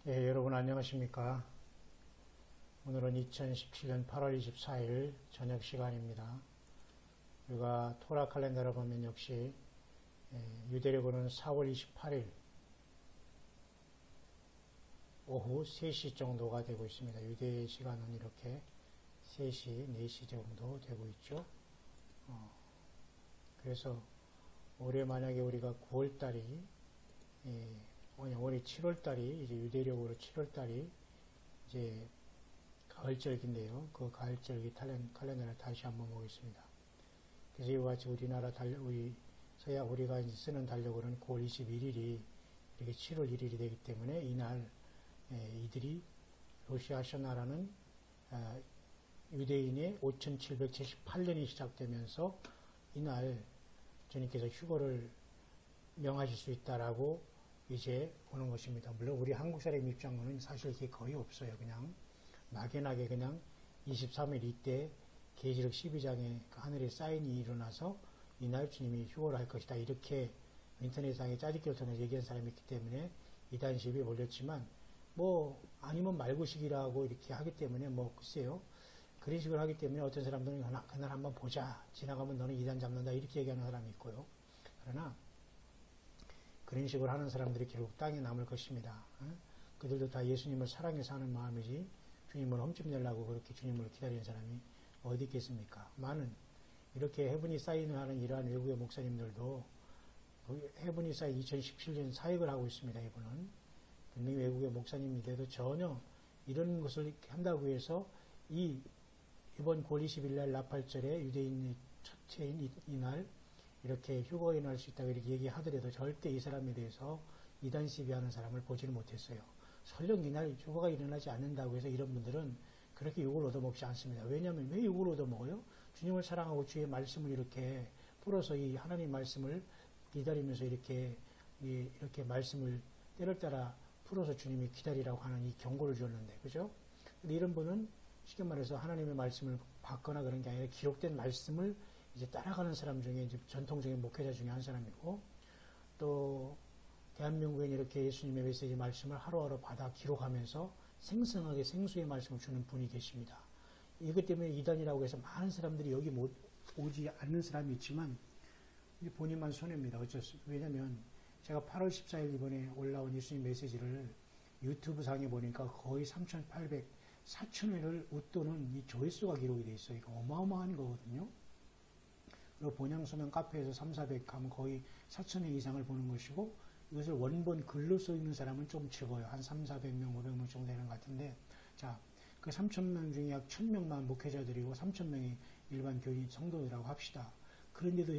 예, 여러분 안녕하십니까. 오늘은 2017년 8월 24일 저녁 시간입니다. 우리가 토라 칼렌더를 보면 역시 유대력으로는 4월 28일 오후 3시 정도가 되고 있습니다. 유대 시간은 이렇게 3시, 4시 정도 되고 있죠. 그래서 올해 만약에 우리가 9월달이 올해 7월달이 이제 유대력으로 7월달이 이제 가을절기인데요. 그 가을절기 칼렌더를 다시 한번 보겠습니다. 그래서 이와 같이 우리나라 우리가 이제 쓰는 달력으로는 9월 21일이 이렇게 7월 1일이 되기 때문에 이날 이들이 로시 하샤나라는 유대인의 5778년이 시작되면서 이날 주님께서 휴거를 명하실 수 있다라고 이제 보는 것입니다. 물론 우리 한국 사람 입장으로는 사실 이게 거의 없어요. 그냥 막연하게 그냥 23일 이때 계시록 12장에 하늘에 사인이 일어나서 이날 주님이 휴거를 할 것이다. 이렇게 인터넷상에 짜집기를 통해서 얘기한 사람이 있기 때문에 이단 시비에 몰렸지만 아니면 말고식이라고 이렇게 하기 때문에 글쎄요. 그런 식으로 하기 때문에 어떤 사람들은 그날 한번 보자. 지나가면 너는 이단 잡는다. 이렇게 얘기하는 사람이 있고요. 그러나 그런 식으로 하는 사람들이 결국 땅에 남을 것입니다. 그들도 다 예수님을 사랑해서 하는 마음이지 주님을 험집내려고 그렇게 주님을 기다리는 사람이 어디 있겠습니까? 많은 이렇게 헤브니 사인을 하는 이러한 외국의 목사님들도 헤브니 사인 2017년 사역을 하고 있습니다. 이분은 분명히 외국의 목사님인데도 전혀 이런 것을 한다고 해서 이번 9월 20일 날 나팔절에 유대인의 첫째인 이날 이렇게 휴거에 날 수 있다고 이렇게 얘기하더라도 절대 이 사람에 대해서 이단 시비하는 사람을 보지를 못했어요. 설령 이날 휴거가 일어나지 않는다고 해서 이런 분들은 그렇게 욕을 얻어먹지 않습니다. 왜냐하면 왜 욕을 얻어먹어요? 주님을 사랑하고 주의 말씀을 이렇게 풀어서 이 하나님 말씀을 기다리면서 이렇게 말씀을 때를 따라 풀어서 주님이 기다리라고 하는 이 경고를 줬는데, 그죠? 근데 이런 분은 쉽게 말해서 하나님의 말씀을 받거나 그런 게 아니라 기록된 말씀을 이제 따라가는 사람 중에 이제 전통적인 목회자 중에 한 사람이고, 또 대한민국에 이렇게 예수님의 메시지 말씀을 하루하루 받아 기록하면서 생생하게 생수의 말씀을 주는 분이 계십니다. 이것 때문에 이단이라고 해서 많은 사람들이 여기 오지 않는 사람이 있지만 본인만 손해입니다. 왜냐면 제가 8월 14일 이번에 올라온 예수님 메시지를 유튜브 상에 보니까 거의 3,800, 4,000회를 웃도는 이 조회수가 기록이 되어 있어요. 이거 어마어마한 거거든요. 그리고 본향소면 카페에서 3, 400 가면 거의 4,000회 이상을 보는 것이고, 이것을 원본 글로 써 있는 사람은 좀 적어요. 한 3, 400명, 500명 정도 되는 것 같은데, 자, 그 3,000명 중에 약 1,000명만 목회자들이고 3,000명이 일반 교인 성도들이라고 합시다. 그런데도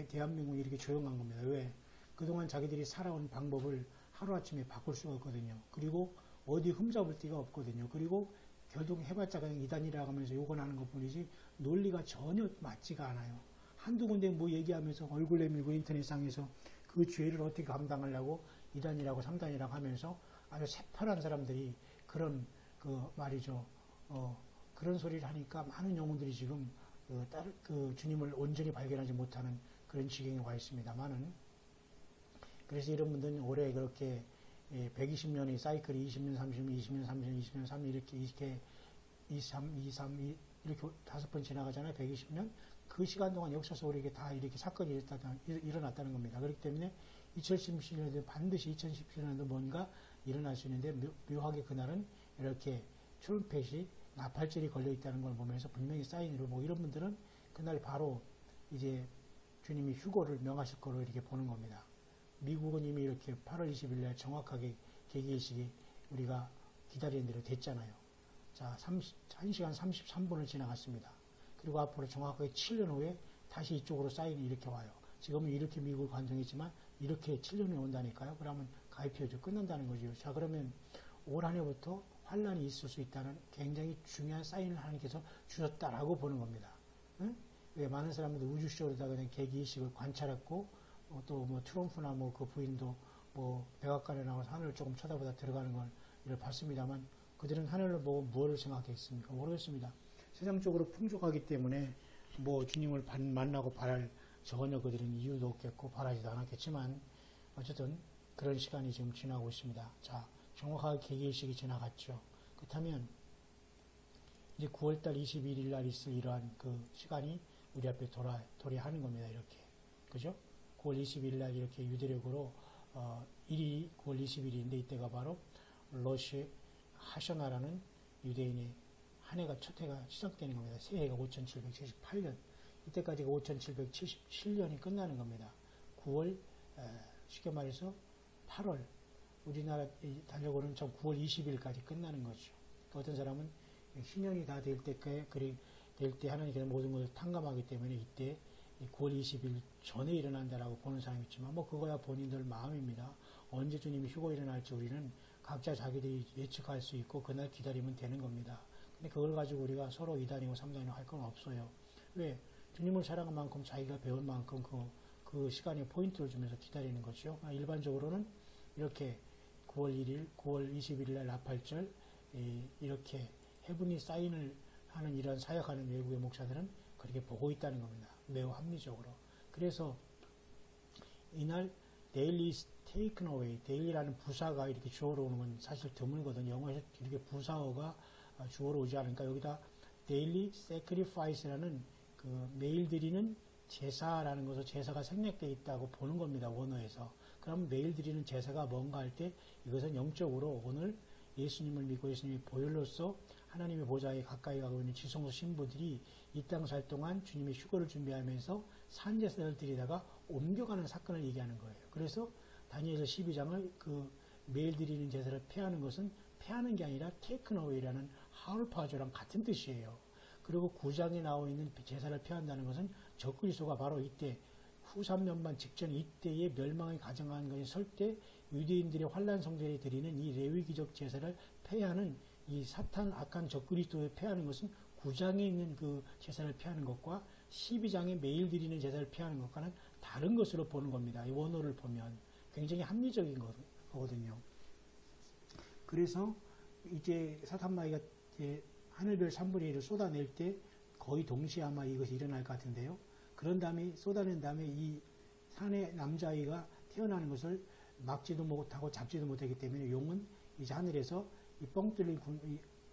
대한민국이 이렇게 조용한 겁니다. 왜? 그동안 자기들이 살아온 방법을 하루아침에 바꿀 수가 없거든요. 그리고 어디 흠잡을 데가 없거든요. 그리고 결국 해봤자 그냥 이단이라고 하면서 욕을 하는 것 뿐이지 논리가 전혀 맞지가 않아요. 한두 군데 얘기하면서 얼굴 내밀고 인터넷상에서 그 죄를 어떻게 감당하려고 이단이라고 3단이라고 하면서 아주 새파란 사람들이 그런 말이죠. 그런 소리를 하니까 많은 영혼들이 지금 주님을 온전히 발견하지 못하는 그런 지경에 와 있습니다만은, 그래서 이런 분들은 올해 그렇게 120년의 사이클이 20년, 30년, 20년, 30년, 20년, 3년 이렇게 23, 이렇게 5번 지나가잖아요. 120년. 그 시간 동안 역사 속으로 이게 다 이렇게 사건이 일어났다는 겁니다. 그렇기 때문에 2017년에도 반드시 2017년에도 뭔가 일어날 수 있는데 묘하게 그날은 이렇게 트럼펫이 나팔절이 걸려 있다는 걸 보면서 분명히 사인으로 이런 분들은 그날 바로 이제 주님이 휴거를 명하실 거로 이렇게 보는 겁니다. 미국은 이미 이렇게 8월 20일 날 정확하게 개기일식이 우리가 기다리는 대로 됐잖아요. 자, 1시간 33분을 지나갔습니다. 그리고 앞으로 정확하게 7년 후에 다시 이쪽으로 사인이 이렇게 와요. 지금은 이렇게 미국을 관통했지만 이렇게 7년 후에 온다니까요. 그러면 가입표죠. 끝난다는 거죠. 자, 그러면 올 한 해부터 환란이 있을 수 있다는 굉장히 중요한 사인을 하나님께서 주셨다라고 보는 겁니다. 응? 왜 많은 사람들이 우주쇼로다가 그냥 개기일식을 관찰했고, 또 트럼프나 그 부인도 백악관에 나와서 하늘을 조금 쳐다보다 들어가는 걸 봤습니다만, 그들은 하늘을 보고 무엇을 생각했습니까? 모르겠습니다. 세상적으로 풍족하기 때문에 주님을 만나고 바랄 전혀 그들은 이유도 없겠고 바라지도 않았겠지만, 어쨌든 그런 시간이 지금 지나고 있습니다. 자, 정확하게 개개일식이 지나갔죠. 그렇다면 이제 9월달 21일 날 있을 이러한 그 시간이 우리 앞에 도래하는 겁니다. 이렇게. 그죠? 9월 21일 날 이렇게 유대력으로 일이 9월 20일인데 이때가 바로 로시 하셔나라는 유대인의 한 해가 첫 해가 시작되는 겁니다. 새해가 5778년. 이때까지가 5777년이 끝나는 겁니다. 9월 쉽게 말해서 8월 우리나라 달력으로는 전 9월 20일까지 끝나는 거죠. 어떤 사람은 희년이 다 될 때 하나님께서 모든 것을 탕감하기 때문에 이때 9월 20일 전에 일어난다라고 보는 사람이 있지만 뭐 그거야 본인들 마음입니다. 언제 주님이 휴거 일어날지 우리는 각자 자기들이 예측할 수 있고 그날 기다리면 되는 겁니다. 근데 그걸 가지고 우리가 서로 2단이고 3단이고 할 건 없어요. 왜? 주님을 사랑한 만큼 자기가 배운 만큼 그 시간에 포인트를 주면서 기다리는 거죠. 일반적으로는 이렇게 9월 1일, 9월 21일 날 나팔절 이렇게 해분이 사인을 하는 이런 사역하는 외국의 목사들은 그렇게 보고 있다는 겁니다. 매우 합리적으로. 그래서 이날 daily is taken away, daily라는 부사가 이렇게 주어로 오는 건 사실 드물거든요. 영어에서 이렇게 부사어가 주어로 오지 않으니까 여기다 daily sacrifice라는 그 매일 드리는 제사라는 것을 제사가 생략되어 있다고 보는 겁니다. 원어에서. 그럼 매일 드리는 제사가 뭔가 할 때 이것은 영적으로 오늘 예수님을 믿고 예수님의 보혈로서 하나님의 보좌에 가까이 가고 있는 지성소 신부들이 이 땅 살 동안 주님의 휴거를 준비하면서 산제사를 드리다가 옮겨가는 사건을 얘기하는 거예요. 그래서 다니엘서 12장을 그 매일 드리는 제사를 폐하는 것은 폐하는 게 아니라 taken away라는 하울파조랑 같은 뜻이에요. 그리고 9장에 나와 있는 제사를 폐한다는 것은 적그리스도가 바로 이때 후 3년반 직전 이때의 멸망이 가정한 것이 설 때 유대인들의 환란 성전에 드리는 이 레위기적 제사를 폐하는 이 사탄 악한 적그리스도에 폐하는 것은 9장에 있는 그 제사를 폐하는 것과 12장에 매일 드리는 제사를 폐하는 것과는 다른 것으로 보는 겁니다. 이 원어를 보면 굉장히 합리적인 거거든요. 그래서 이제 사탄마귀가 이제 하늘별 3분의 1을 쏟아낼 때 거의 동시에 아마 이것이 일어날 것 같은데요. 그런 다음에 쏟아낸 다음에 이 산의 남자아이가 태어나는 것을 막지도 못하고 잡지도 못하기 때문에 용은 이제 하늘에서 이 뻥 뚫린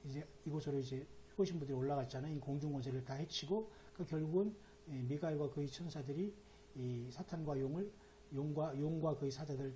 이제 이곳으로 이제 휴거신 분들이 올라갔잖아요. 이 공중권세를 다 해치고 그 결국은 미가엘과 그의 천사들이 이 사탄과 용과 그의 사자들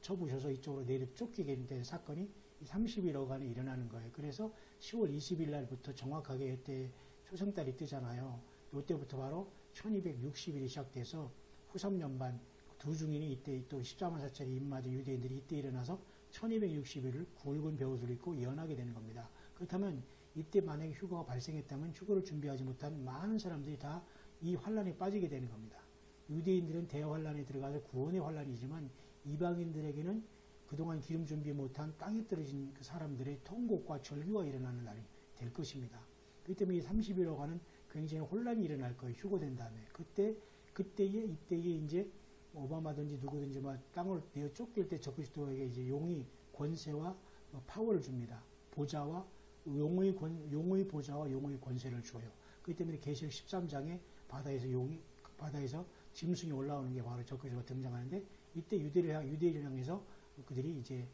쳐부셔서 이쪽으로 내려 쫓기게 된 사건이 30일여간에 일어나는 거예요. 그래서 10월 20일 날부터 정확하게 이때 초승달이 뜨잖아요. 이때부터 바로 1260일이 시작돼서 후 3년반 두 중인이 이때 또 14만 4천이 입맞은 유대인들이 이때 일어나서 1260일을 굵은 베옷을 입고 예언하게 되는 겁니다. 그렇다면 이때 만약에 휴거가 발생했다면 휴거를 준비하지 못한 많은 사람들이 다 이 환란에 빠지게 되는 겁니다. 유대인들은 대환란에 들어가서 구원의 환란이지만 이방인들에게는 그동안 기름 준비 못한 땅에 떨어진 그 사람들의 통곡과 절규가 일어나는 날이 될 것입니다. 그렇기 때문에 이 30일여간은 굉장히 혼란이 일어날 거예요. 휴거된 다음에. 이때에 이제 오바마든지 누구든지 막 땅을 내어 쫓길 때 적그리스도에게 이제 용이 권세와 파워를 줍니다. 보좌와 용의 보좌와 용의 권세를 줘요. 그렇기 때문에 계시록 13장에 바다에서 짐승이 올라오는 게 바로 적그리스도가 등장하는데 이때 유대인을 향해서 그들이 이제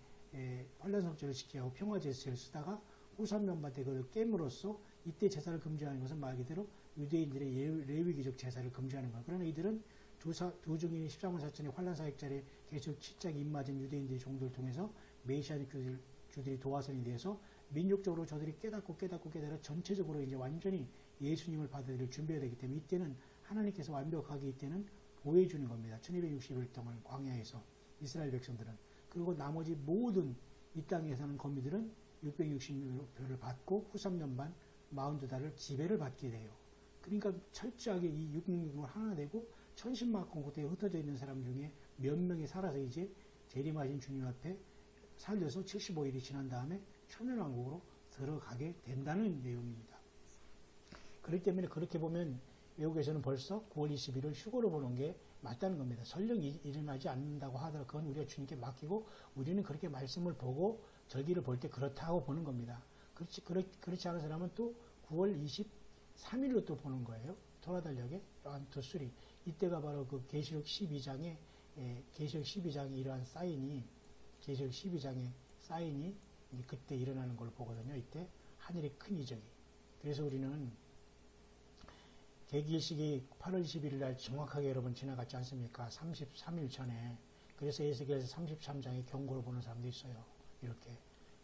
환란성전을 지키고 평화제사를 쓰다가 후 3년반 때 그걸 깨물어서 이때 제사를 금지하는 것은 말 그대로 유대인들의 레위기적 제사를 금지하는 거예요. 그러나 이들은 두 중인의 14만 4천의 환란사역자를 계속 7장 입맞은 유대인들의 종들을 통해서 메시아의 주들이 도화선이 돼서 민족적으로 저들이 깨닫고 전체적으로 이제 완전히 예수님을 받아들일 준비해야 되기 때문에 이때는 하나님께서 완벽하게 이때는 보여주는 겁니다. 1260일 동안 광야에서 이스라엘 백성들은. 그리고 나머지 모든 이 땅에 사는 거미들은 660표를 받고 후 3년 반 42달을 지배를 받게 돼요. 그러니까 철저하게 이 666을 하나 되고 천신만큼 그때 흩어져 있는 사람 중에 몇 명이 살아서 이제 재림하신 주님 앞에 살려서 75일이 지난 다음에 천년왕국으로 들어가게 된다는 내용입니다. 그렇기 때문에 그렇게 보면 외국에서는 벌써 9월 20일을 휴거로 보는 게 맞다는 겁니다. 설령 일어나지 않는다고 하더라도 그건 우리가 주님께 맡기고 우리는 그렇게 말씀을 보고 절기를 볼 때 그렇다고 보는 겁니다. 그렇지 않은 사람은 또 9월 23일로 또 보는 거예요. 토라달력에 1, 2, 3. 이때가 바로 그 계시록 12장에 이러한 사인이 계시록 12장의 사인이 그때 일어나는 걸 보거든요. 이때 하늘의 큰 이적이. 그래서 우리는 개기일식이 8월 21일 날 정확하게 여러분 지나갔지 않습니까? 33일 전에. 그래서 에스겔 33장의 경고를 보는 사람도 있어요. 이렇게.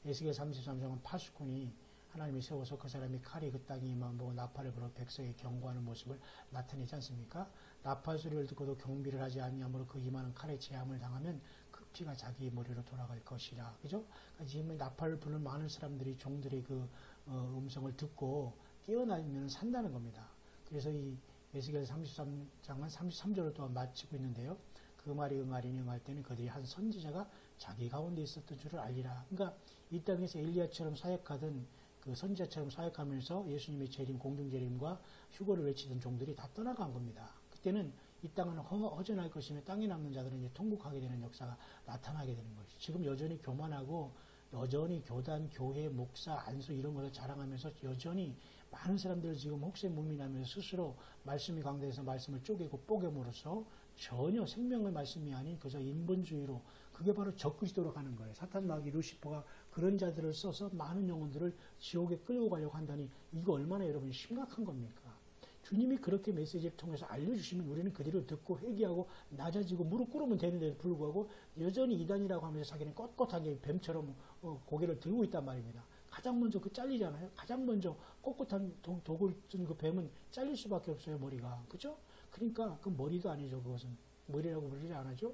에스겔 33장은 파수꾼이 하나님이 세워서 그 사람이 칼이 그 땅에 임하고 나팔을 불어 백성에 경고하는 모습을 나타내지 않습니까? 나팔 소리를 듣고도 경비를 하지 아니하므로 그 임하는 칼에 재함을 당하면 그 피가 자기 머리로 돌아갈 것이라. 그죠? 그러니까 지금 나팔을 부는 많은 사람들이 종들의 그 음성을 듣고 깨어나면 산다는 겁니다. 그래서 이 에스겔 33장은 33절을 또한 마치고 있는데요. 그 말이 응하리니 응할 때는 그들이 한 선지자가 자기 가운데 있었던 줄을 알리라. 그러니까 이 땅에서 엘리야처럼 사역하던 그 선지자처럼 사역하면서 예수님의 재림, 공중재림과 휴거를 외치던 종들이 다 떠나간 겁니다. 그때는 이 땅은 허전할 것이며 땅에 남는 자들은 이제 통곡하게 되는 역사가 나타나게 되는 것이죠. 지금 여전히 교만하고 여전히 교단, 교회, 목사, 안수 이런 것을 자랑하면서 여전히 많은 사람들을 지금 혹세무민하면서 스스로 말씀이 강대해서 말씀을 쪼개고 뽀개므로써 전혀 생명의 말씀이 아닌 그저 인본주의로 그게 바로 적그리스도로 가는 거예요. 사탄 마귀 루시퍼가 그런 자들을 써서 많은 영혼들을 지옥에 끌고 가려고 한다니 이거 얼마나 여러분 심각한 겁니까? 주님이 그렇게 메시지를 통해서 알려주시면 우리는 그대로 듣고 회개하고 낮아지고 무릎 꿇으면 되는데도 불구하고 여전히 이단이라고 하면서 자기는 꼿꼿하게 뱀처럼 고개를 들고 있단 말입니다. 가장 먼저 그 잘리잖아요. 가장 먼저 꼿꼿한 독을 든 그 뱀은 잘릴 수밖에 없어요. 머리가. 그죠? 그러니까 그 머리도 아니죠. 그것은. 머리라고 부르지 않았죠?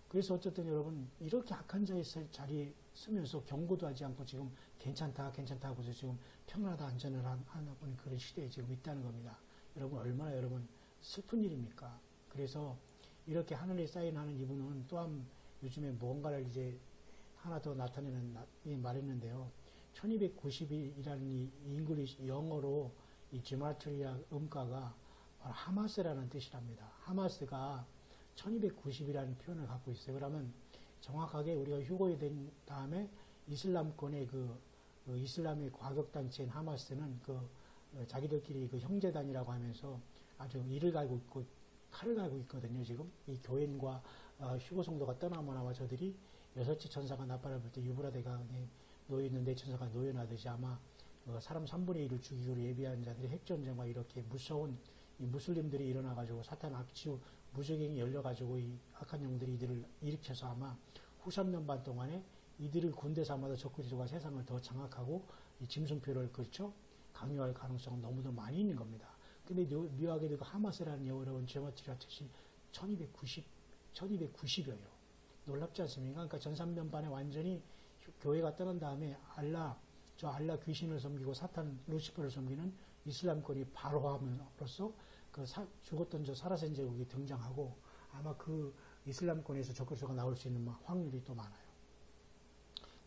그래서 어쨌든 여러분 이렇게 악한 자의 자리에 서면서 경고도 하지 않고 지금 괜찮다 하고 지금 평안하다 안전을 하는 그런 시대에 지금 있다는 겁니다. 여러분 얼마나 여러분 슬픈 일입니까? 그래서 이렇게 하늘에 사인하는 이분은 또한 요즘에 뭔가를 이제 하나 더 나타내는 말했는데요. 1290이라는 이 잉글리시 영어로 이 지마트리아 음가가 바로 하마스라는 뜻이랍니다. 하마스가 1290이라는 표현을 갖고 있어요. 그러면 정확하게 우리가 휴거에 된 다음에 이슬람권의 그 이슬람의 과격단체인 하마스는 자기들끼리 그 형제단이라고 하면서 아주 이를 갈고 있고 칼을 갈고 있거든요. 지금 이 교인과 휴거 성도가 떠나면 아마 저들이 여섯째 천사가 나팔을 불 때 유브라데가 놓여있는 네 천사가 놓여나듯이 아마 사람 3분의 1을 죽이기로 예비한 자들이 핵전쟁과 이렇게 무서운 이 무슬림들이 일어나가지고 사탄 악취 무적행이 열려가지고 이 악한 영들이 이들을 일으켜서 아마 후 3년 반 동안에 이들을 군대 삼아서 적그리스도가 세상을 더 장악하고 이 짐승표를 그렇죠 강요할 가능성은 너무도 많이 있는 겁니다. 근데 묘하게도 그 하마스라는 여러분 제마트리아 뜻이 1290여요. 놀랍지 않습니까? 그러니까 전삼년반에 완전히 교회가 떠난 다음에 알라 귀신을 섬기고 사탄 루시퍼를 섬기는 이슬람권이 발호함으로써 죽었던 저 사라센 제국이 등장하고 아마 그 이슬람권에서 적그리스도가 나올 수 있는 확률이 또 많아요.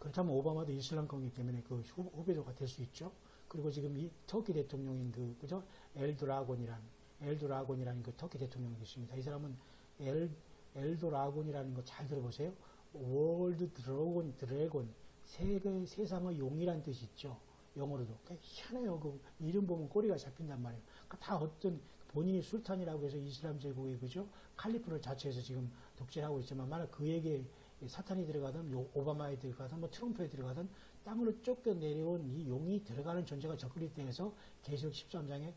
그렇다면 오바마도 이슬람권이기 때문에 그 후배조가 될 수 있죠. 그리고 지금 이 터키 대통령인 그죠? 엘도라곤이라는 그 터키 대통령이 있습니다. 이 사람은 엘도라곤이라는 거 잘 들어보세요. 월드 드래곤 세상의 용이란 뜻이 있죠. 영어로도. 희한해요. 그 이름 보면 꼬리가 잡힌단 말이에요. 그러니까 다 어떤 본인이 술탄이라고 해서 이슬람 제국의 그죠? 칼리프를 자처해서 지금 독재하고 있지만 만약 그에게 사탄이 들어가든 오바마에 들어가든 트럼프에 들어가든 땅으로 쫓겨내려온 이 용이 들어가는 존재가 적그리스도에서 계시록 13장에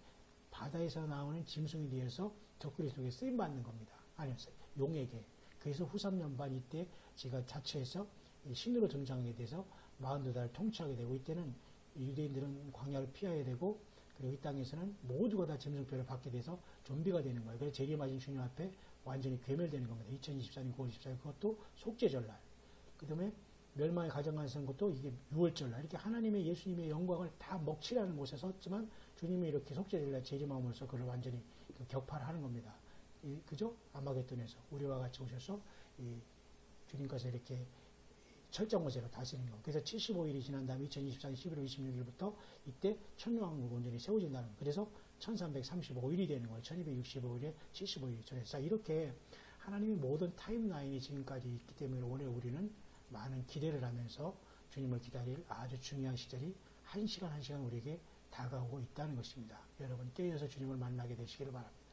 바다에서 나오는 짐승에 대해서 적그리스도에 쓰임받는 겁니다. 아니었어요. 용에게. 그래서 후 3년 반 이때 제가 자처해서 신으로 등장하게 돼서 42달 통치하게 되고 이때는 유대인들은 광야를 피해야 되고 그리고 이 땅에서는 모두가 다 짐승표를 받게 돼서 좀비가 되는 거예요. 그래서 재림하신 주님 앞에 완전히 괴멸되는 겁니다. 2024년 9월 14일 그것도 속죄절날. 그 다음에 멸망의 가정관성 것도 이게 6월절날. 이렇게 하나님의 예수님의 영광을 다 먹칠하는 곳에 섰지만 주님이 이렇게 속죄절날 재림함으로써 그걸 완전히 격파를 하는 겁니다. 그죠? 아마겟돈에서 우리와 같이 오셔서 주님께서 이렇게 철저무제로 다스리는 거. 그래서 75일이 지난 다음에 2024년 11월 26일부터 이때 천년왕국 온전히 세워진다는 거. 그래서 1335일이 되는 거예요. 1265일에 75일이. 자, 이렇게 하나님의 모든 타임라인이 지금까지 있기 때문에 오늘 우리는 많은 기대를 하면서 주님을 기다릴 아주 중요한 시절이 한 시간 한 시간 우리에게 다가오고 있다는 것입니다. 여러분 깨어서 주님을 만나게 되시기를 바랍니다.